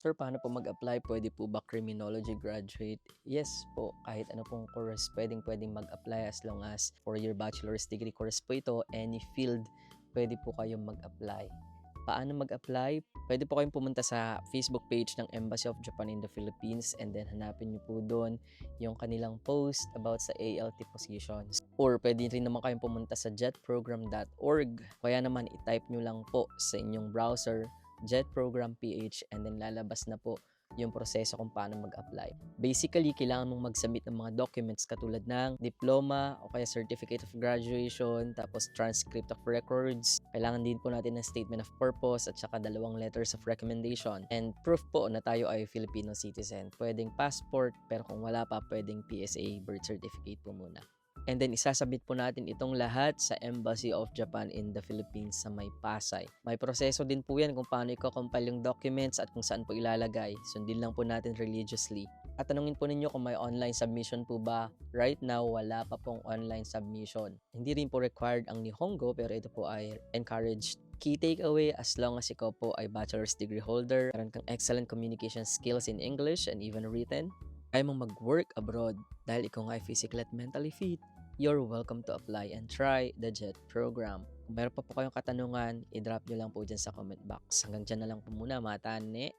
Sir, paano po mag-apply? Pwede po ba criminology graduate? Yes po, kahit ano pong course, pwedeng mag-apply as long as for your bachelor's degree course po ito, any field, pwede po kayong mag-apply. Paano mag-apply? Pwede po kayong pumunta sa Facebook page ng Embassy of Japan in the Philippines and then hanapin niyo po doon yung kanilang post about sa ALT positions. Or pwede rin naman kayong pumunta sa jetprogram.org. Kaya naman i-type nyo lang po sa inyong browser jetprogram.ph and then lalabas na po yung proseso kung paano mag-apply. Basically, kailangan mong mag-submit ng mga documents katulad ng diploma o kaya certificate of graduation, tapos transcript of records. Kailangan din po natin ng statement of purpose at saka 2 letters of recommendation. And proof po na tayo ay Filipino citizen. Pwedeng passport, pero kung wala pa, pwedeng PSA birth certificate po muna. And then isasabit po natin itong lahat sa Embassy of Japan in the Philippines sa may Pasay. May proseso din po yan kung paano i-compile yung documents at kung saan po ilalagay. Sundin lang po natin religiously. At tanungin po ninyo kung may online submission po ba. Right now, wala pa pong online submission. Hindi rin po required ang Nihongo pero ito po ay encouraged. Key takeaway, as long as ikaw po ay bachelor's degree holder, meron kang excellent communication skills in English and even written, kaya mong mag-work abroad dahil ikaw nga ay physically at mentally fit, you're welcome to apply and try the JET program. Kung meron pa po kayong katanungan, i-drop nyo lang po dyan sa comment box. Hanggang dyan na lang po muna, mga tane.